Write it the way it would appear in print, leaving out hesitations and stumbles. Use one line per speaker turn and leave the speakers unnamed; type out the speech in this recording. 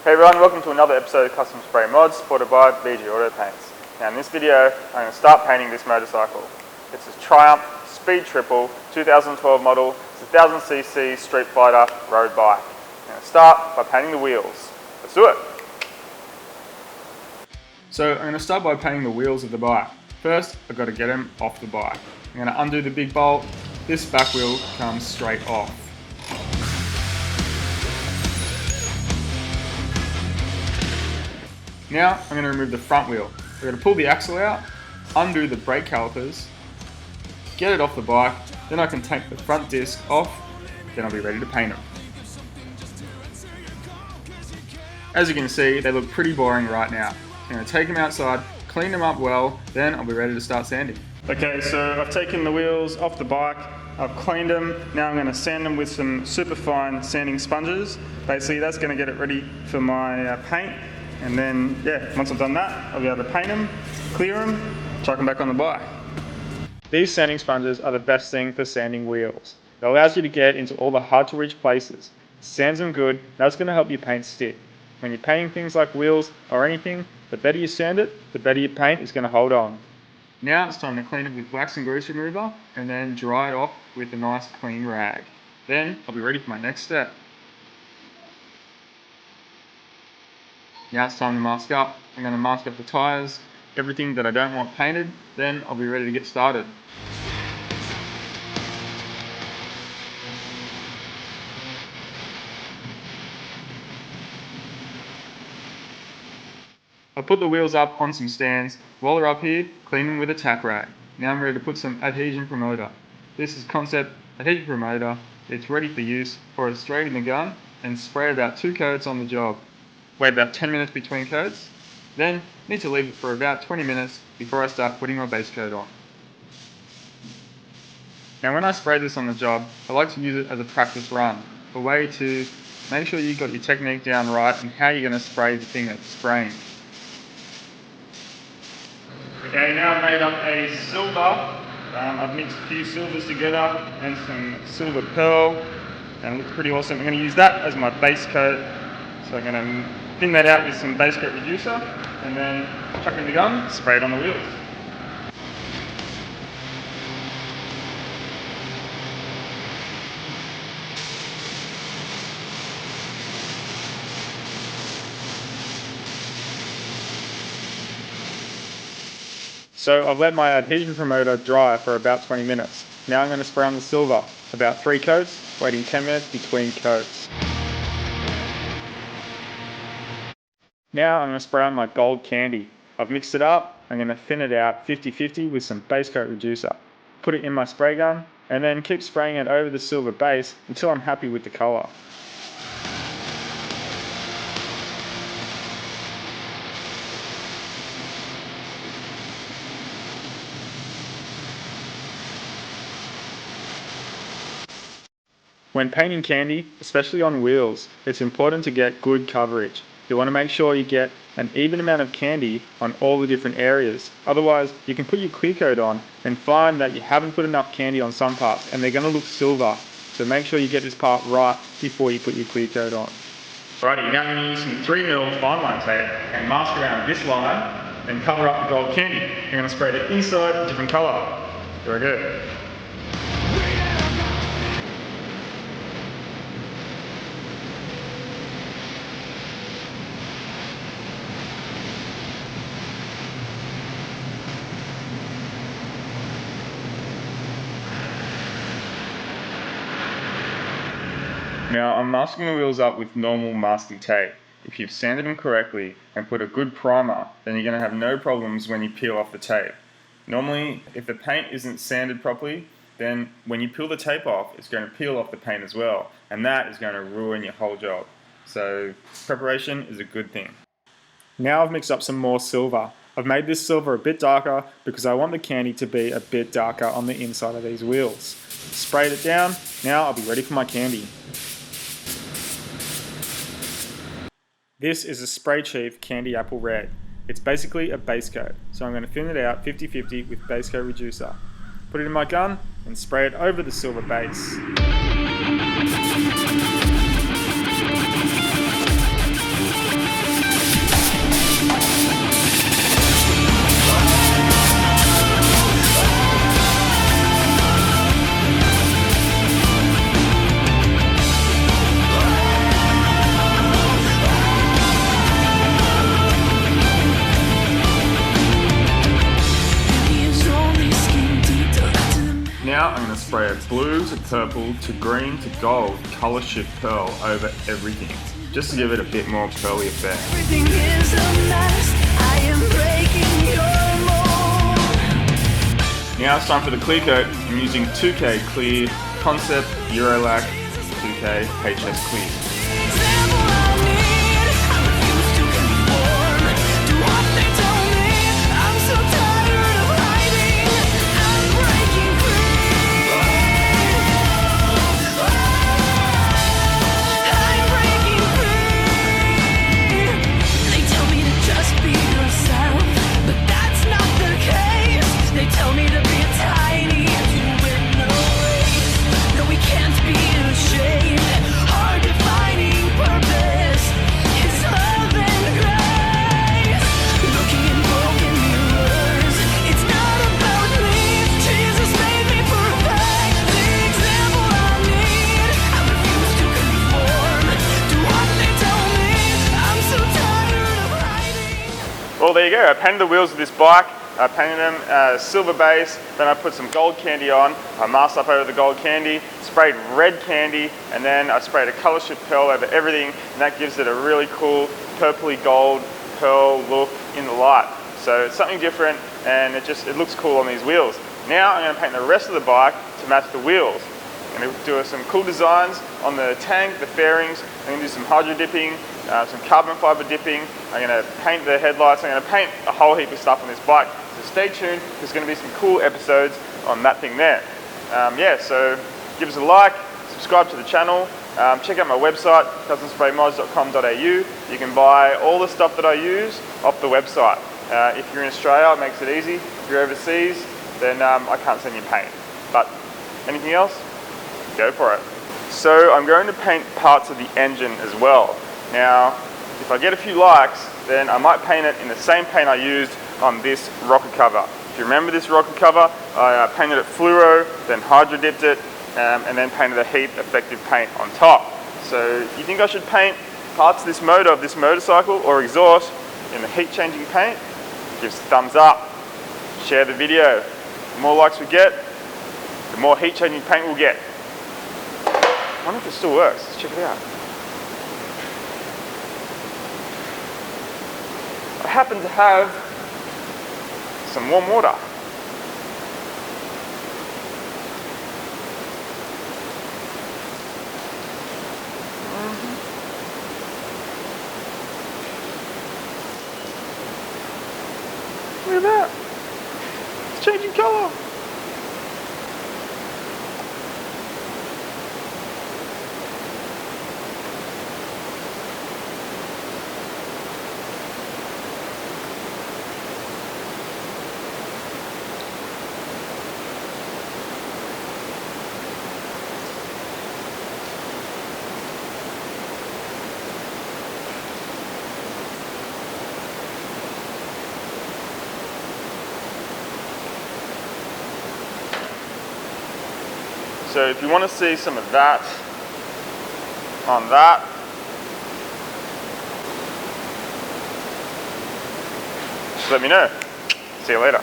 Hey everyone, welcome to another episode of Custom Spray Mods supported by BG Auto Paints. Now in this video, I'm going to start painting this motorcycle. It's a Triumph Speed Triple 2012 model. It's a 1000cc street fighter road bike. I'm going to start by painting the wheels. Let's do it! So I'm going to start by painting the wheels of the bike. First, I've got to get them off the bike. I'm going to undo the big bolt. This back wheel comes straight off. Now I'm going to remove the front wheel. We're going to pull the axle out, undo the brake calipers, get it off the bike, then I can take the front disc off, then I'll be ready to paint them. As you can see, they look pretty boring right now. I'm going to take them outside, clean them up well, then I'll be ready to start sanding. Okay, so I've taken the wheels off the bike, I've cleaned them, now I'm going to sand them with some super fine sanding sponges. Basically that's going to get it ready for my paint. And then, once I've done that, I'll be able to paint them, clear them, chuck them back on the bike. These sanding sponges are the best thing for sanding wheels. It allows you to get into all the hard to reach places. Sands them good, that's going to help your paint stick. When you're painting things like wheels or anything, the better you sand it, the better your paint is going to hold on. Now it's time to clean it with wax and grease remover and then dry it off with a nice clean rag. Then I'll be ready for my next step. Now it's time to mask up. I'm going to mask up the tyres, everything that I don't want painted, then I'll be ready to get started. I put the wheels up on some stands. While they're up here, clean them with a tack rag. Now I'm ready to put some adhesion promoter. This is Concept Adhesion Promoter. It's ready for use. Pour it straight in the gun and spray about 2 coats on the job. Wait about 10 minutes between coats, then need to leave it for about 20 minutes before I start putting my base coat on. Now when I spray this on the job, I like to use it as a practice run, a way to make sure you've got your technique down right and how you're going to spray the thing that's spraying. Okay, now I've made up a silver. I've mixed a few silvers together and some silver pearl, and it looks pretty awesome. I'm going to use that as my base coat. So I'm going to thin that out with some BASECOATE reducer and then chuck it in the gun, spray it on the wheels. So I've let my adhesion promoter dry for about 20 minutes. Now I'm going to spray on the silver, about 3 coats, waiting 10 minutes between coats. Now I'm going to spray on my gold candy. I've mixed it up, I'm going to thin it out 50-50 with some BASECOATE reducer. Put it in my spray gun, and then keep spraying it over the silver base until I'm happy with the colour. When painting candy, especially on wheels, it's important to get good coverage. You want to make sure you get an even amount of candy on all the different areas. Otherwise, you can put your clear coat on and find that you haven't put enough candy on some parts and they're going to look silver. So make sure you get this part right before you put your clear coat on. Alrighty, now I'm going to use some 3mm fine line tape and mask around this line and cover up the gold candy. I'm going to spray the inside a different colour. There we go. Now I'm masking the wheels up with normal masking tape. If you've sanded them correctly and put a good primer, then you're going to have no problems when you peel off the tape. Normally, if the paint isn't sanded properly, then when you peel the tape off, it's going to peel off the paint as well, and that is going to ruin your whole job. So preparation is a good thing. Now I've mixed up some more silver. I've made this silver a bit darker because I want the candy to be a bit darker on the inside of these wheels. Sprayed it down, now I'll be ready for my candy. This is a Spray Chief Candy Apple Red. It's basically a base coat, so I'm going to thin it out 50-50 with BASECOATE reducer. Put it in my gun and spray it over the silver base. spray a blue to purple to green to gold color shift pearl over everything, just to give it a bit more pearly effect.
Everything is a mess. I am breaking your mold.
Now it's time for the clear coat. I'm using 2K Clear Concept Eurolac 2K HS Clear.
Example I need. I refuse to conform to what they tell me. I'm so tired of hiding. I'm breaking free. I'm breaking free. They tell me to just be yourself, but that's not the case. They tell me to be tiny to win the race. No, we can't be ashamed. Our defining purpose is love and grace. Looking in broken mirrors, it's not about me. Jesus made me perfect, the example I need. I refuse to conform to what they tell me. I'm so tired of hiding.
Well, there you go. I painted the wheels of this bike. I painted them silver base, then I put some gold candy on. I masked up over the gold candy, sprayed red candy, and then I sprayed a color shift pearl over everything, and that gives it a really cool purpley gold pearl look in the light. So it's something different, and it looks cool on these wheels. Now I'm going to paint the rest of the bike to match the wheels. I'm going to do some cool designs on the tank, the fairings. I'm going to do some hydro dipping, some carbon fiber dipping. I'm going to paint the headlights. I'm going to paint a whole heap of stuff on this bike. So stay tuned. There's going to be some cool episodes on that thing there. Yeah, so give us a like, subscribe to the channel. Check out my website, customspraymods.com.au. You can buy all the stuff that I use off the website. If you're in Australia, it makes it easy. If you're overseas, then I can't send you paint. But anything else? Go for it. So I'm going to paint parts of the engine as well. Now, if I get a few likes, then I might paint it in the same paint I used on this rocker cover. If you remember this rocker cover, I painted it fluoro, then hydro dipped it, and then painted a heat effective paint on top. So you think I should paint parts of this motor, of this motorcycle or exhaust in the heat changing paint? Give us a thumbs up, share the video. The more likes we get, the more heat changing paint we'll get. I wonder if it still works. Let's check it out. I happen to have some warm water. Look at that. It's changing color. So if you want to see some of that on that, just let me know. See you later.